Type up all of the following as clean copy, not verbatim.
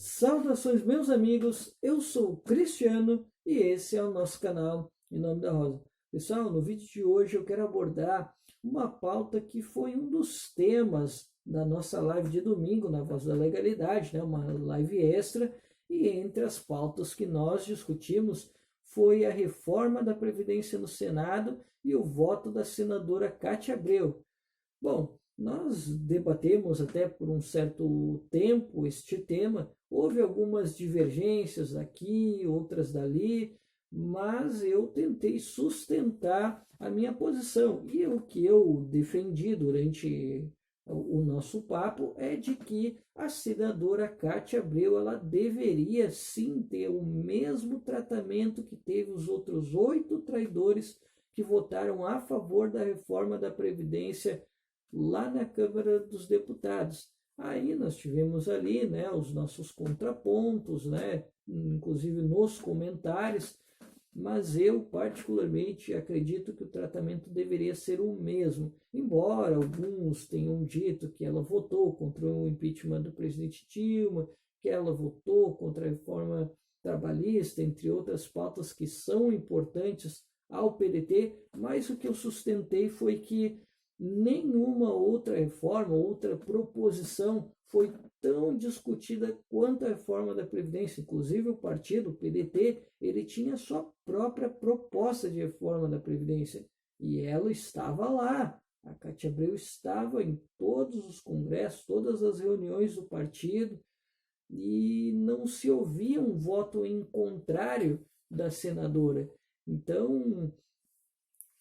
Saudações, meus amigos. Eu sou o Cristiano e esse é o nosso canal Em Nome da Rosa. Pessoal, no vídeo de hoje eu quero abordar uma pauta que foi um dos temas da nossa live de domingo na Voz da Legalidade, né? Uma live extra, e entre as pautas que nós discutimos foi a reforma da Previdência no Senado e o voto da senadora Cátia Abreu. Bom, nós debatemos até por um certo tempo este tema. Houve algumas divergências aqui, outras dali, mas eu tentei sustentar a minha posição. E o que eu defendi durante o nosso papo é de que a senadora Cátia Abreu ela deveria sim ter o mesmo tratamento que teve os outros 8 traidores que votaram a favor da reforma da Previdência lá na Câmara dos Deputados. Aí nós tivemos ali, né, os nossos contrapontos, né, inclusive nos comentários, mas eu particularmente acredito que o tratamento deveria ser o mesmo, embora alguns tenham dito que ela votou contra o impeachment do presidente Dilma, que ela votou contra a reforma trabalhista, entre outras pautas que são importantes ao PDT, mas o que eu sustentei foi que nenhuma outra reforma, outra proposição foi tão discutida quanto a reforma da Previdência. Inclusive o partido, o PDT, ele tinha sua própria proposta de reforma da Previdência e ela estava lá. A Cátia Abreu estava em todos os congressos, todas as reuniões do partido e não se ouvia um voto em contrário da senadora. Então,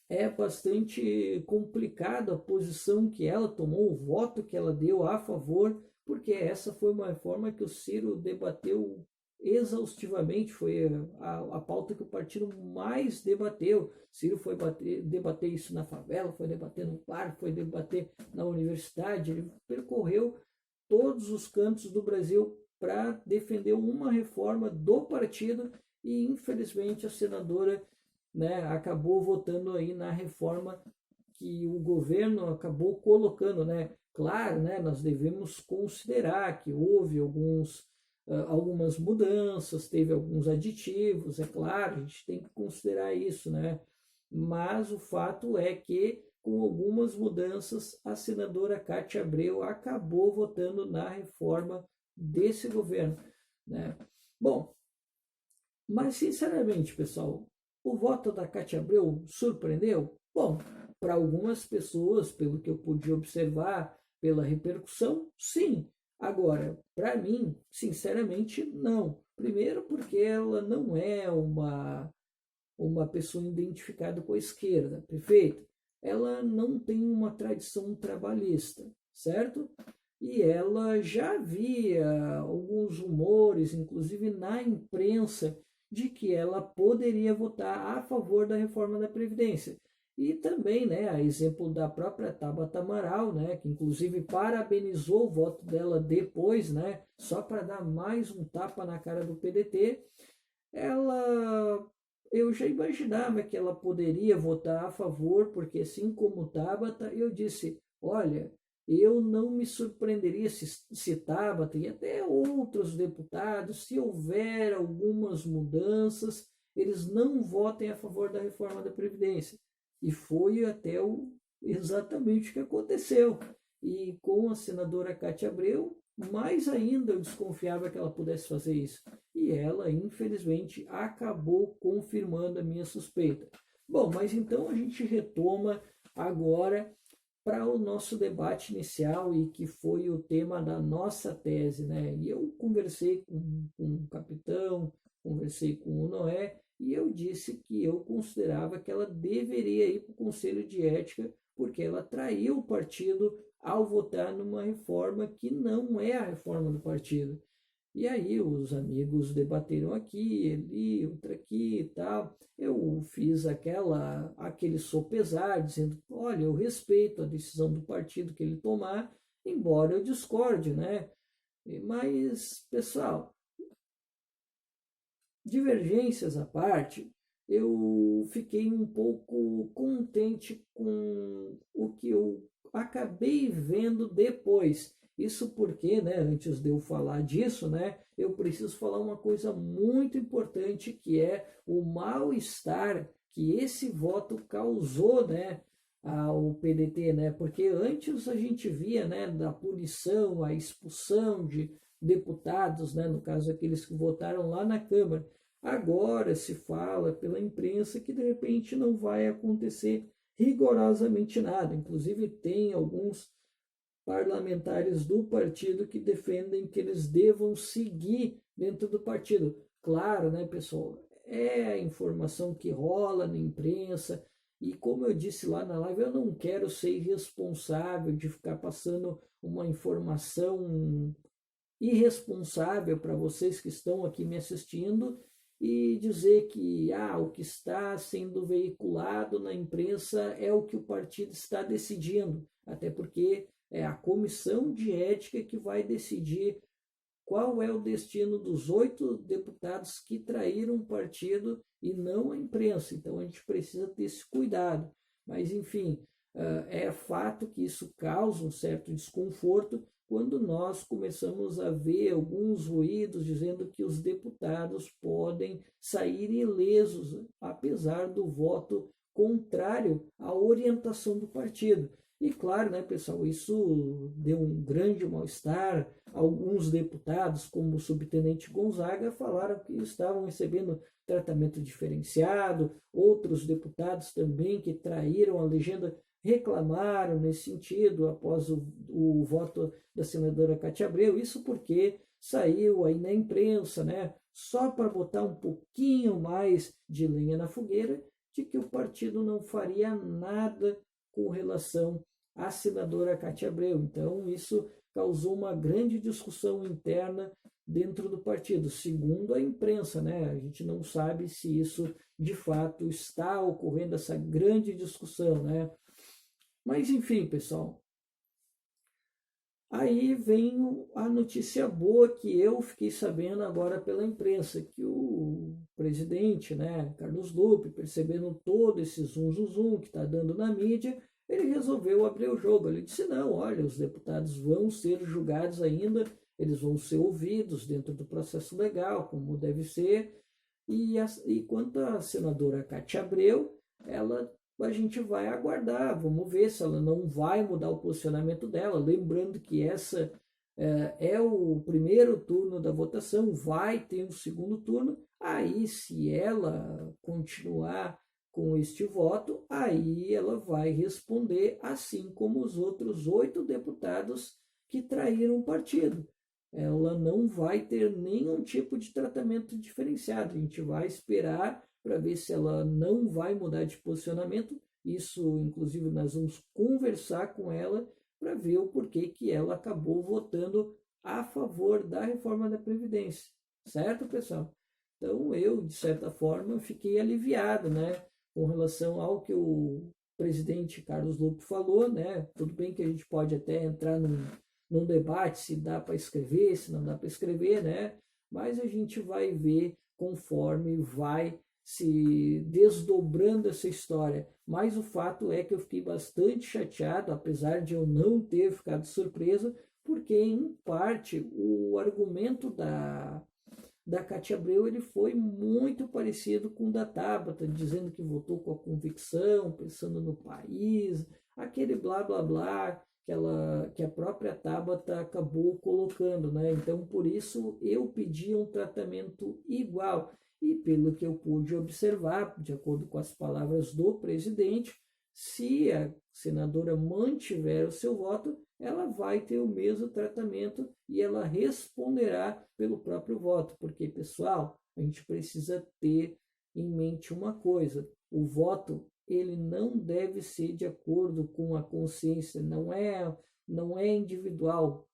é bastante complicado a posição que ela tomou, o voto que ela deu a favor, porque essa foi uma reforma que o Ciro debateu exaustivamente, foi a pauta que o partido mais debateu. Ciro foi debater isso na favela, foi debater no parque, foi debater na universidade, ele percorreu todos os cantos do Brasil para defender uma reforma do partido e, infelizmente, a senadora, né, acabou votando aí na reforma que o governo acabou colocando, né? Claro, né, nós devemos considerar que houve algumas mudanças, teve alguns aditivos, é claro, a gente tem que considerar isso, né? Mas o fato é que, com algumas mudanças, a senadora Cátia Abreu acabou votando na reforma desse governo, né? Bom, mas, sinceramente, pessoal, o voto da Cátia Abreu surpreendeu? Bom, para algumas pessoas, pelo que eu pude observar, pela repercussão, sim. Agora, para mim, sinceramente, não. Primeiro, porque ela não é uma pessoa identificada com a esquerda, perfeito? Ela não tem uma tradição trabalhista, certo? E ela já havia alguns rumores, inclusive na imprensa, de que ela poderia votar a favor da reforma da Previdência. E também, né, a exemplo da própria Tabata Amaral, né, que inclusive parabenizou o voto dela depois, né, só para dar mais um tapa na cara do PDT, ela eu já imaginava que ela poderia votar a favor, porque assim como Tabata, eu disse, olha, eu não me surpreenderia se Tabata e até outros deputados, se houver algumas mudanças, eles não votem a favor da reforma da Previdência. E foi até exatamente o que aconteceu. E com a senadora Cátia Abreu, mais ainda eu desconfiava que ela pudesse fazer isso. E ela, infelizmente, acabou confirmando a minha suspeita. Bom, mas então a gente retoma agora para o nosso debate inicial e que foi o tema da nossa tese, né? E eu conversei com o capitão, conversei com o Noé e eu disse que eu considerava que ela deveria ir para o Conselho de Ética porque ela traiu o partido ao votar numa reforma que não é a reforma do partido. E aí os amigos debateram aqui, ali, outra aqui e tal. Eu fiz aquele sopesar, dizendo, olha, eu respeito a decisão do partido que ele tomar, embora eu discorde, né? Mas, pessoal, divergências à parte, eu fiquei um pouco contente com o que eu acabei vendo depois. Isso porque, né, antes de eu falar disso, né, eu preciso falar uma coisa muito importante, que é o mal-estar que esse voto causou, né, ao PDT, né? Porque antes a gente via, né, da punição, a expulsão de deputados, né, no caso aqueles que votaram lá na Câmara. Agora se fala pela imprensa que de repente não vai acontecer rigorosamente nada. Inclusive tem alguns parlamentares do partido que defendem que eles devam seguir dentro do partido. Claro, né, pessoal? É a informação que rola na imprensa. E como eu disse lá na live, eu não quero ser irresponsável de ficar passando uma informação irresponsável para vocês que estão aqui me assistindo e dizer que o que está sendo veiculado na imprensa é o que o partido está decidindo, até porque é a comissão de ética que vai decidir qual é o destino dos 8 deputados que traíram o partido e não a imprensa. Então a gente precisa ter esse cuidado. Mas, enfim, é fato que isso causa um certo desconforto quando nós começamos a ver alguns ruídos dizendo que os deputados podem sair ilesos, apesar do voto contrário à orientação do partido. E claro, né, pessoal, isso deu um grande mal-estar. Alguns deputados, como o subtenente Gonzaga, falaram que estavam recebendo tratamento diferenciado. Outros deputados também que traíram a legenda reclamaram nesse sentido após o voto da senadora Cátia Abreu. Isso porque saiu aí na imprensa, né, só para botar um pouquinho mais de lenha na fogueira, de que o partido não faria nada com relação à senadora Cátia Abreu. Então, isso causou uma grande discussão interna dentro do partido, segundo a imprensa, né? A gente não sabe se isso de fato está ocorrendo, essa grande discussão, né? Mas, enfim, pessoal, aí vem a notícia boa que eu fiquei sabendo agora pela imprensa, que o presidente, né, Carlos Lupe, percebendo todo esse zum que está dando na mídia, ele resolveu abrir o jogo. Ele disse, não, olha, os deputados vão ser julgados ainda, eles vão ser ouvidos dentro do processo legal, como deve ser. E quanto à senadora Cátia Abreu, a gente vai aguardar, vamos ver se ela não vai mudar o posicionamento dela. Lembrando que essa é o primeiro turno da votação, vai ter um segundo turno. Aí, se ela continuar com este voto, aí ela vai responder, assim como os outros 8 deputados que traíram o partido. Ela não vai ter nenhum tipo de tratamento diferenciado. A gente vai esperar para ver se ela não vai mudar de posicionamento. Isso, inclusive, nós vamos conversar com ela para ver o porquê que ela acabou votando a favor da reforma da Previdência. Certo, pessoal? Então, eu, de certa forma, fiquei aliviado, né, com relação ao que o presidente Carlos Lupe falou, né? Tudo bem que a gente pode até entrar num debate se dá para escrever, se não dá para escrever, né? Mas a gente vai ver conforme vai se desdobrando essa história. Mas o fato é que eu fiquei bastante chateado, apesar de eu não ter ficado surpreso, porque, em parte, o argumento da Cátia Abreu ele foi muito parecido com o da Tabata, dizendo que votou com a convicção, pensando no país, aquele blá blá blá que a própria Tabata acabou colocando, né? Então, por isso, eu pedi um tratamento igual. E pelo que eu pude observar, de acordo com as palavras do presidente, se a senadora mantiver o seu voto, ela vai ter o mesmo tratamento e ela responderá pelo próprio voto. Porque, pessoal, a gente precisa ter em mente uma coisa: o voto ele não deve ser de acordo com a consciência, não é individual.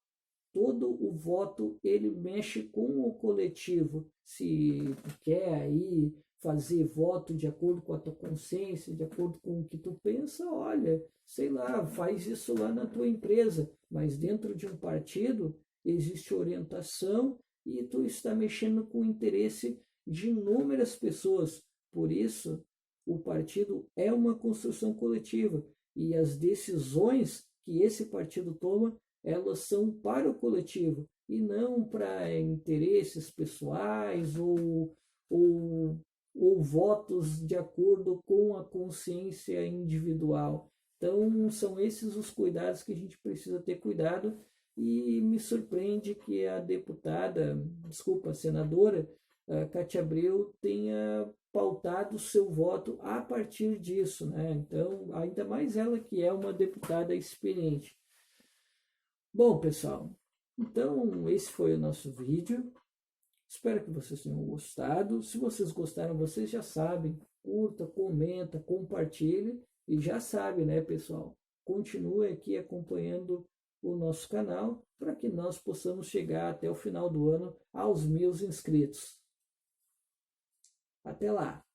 Todo o voto ele mexe com o coletivo. Se tu quer aí fazer voto de acordo com a tua consciência, de acordo com o que tu pensa, olha, sei lá, faz isso lá na tua empresa, mas dentro de um partido existe orientação e tu está mexendo com o interesse de inúmeras pessoas. Por isso, o partido é uma construção coletiva e as decisões que esse partido toma, elas são para o coletivo e não para interesses pessoais ou, ou votos de acordo com a consciência individual. Então, são esses os cuidados que a gente precisa ter cuidado e me surpreende que a a senadora Cátia Abreu tenha pautado o seu voto a partir disso, né? Então, ainda mais ela que é uma deputada experiente. Bom, pessoal, então esse foi o nosso vídeo. Espero que vocês tenham gostado. Se vocês gostaram, vocês já sabem, curta, comenta, compartilhe e já sabe, né, pessoal? Continue aqui acompanhando o nosso canal para que nós possamos chegar até o final do ano aos 1.000 inscritos. Até lá!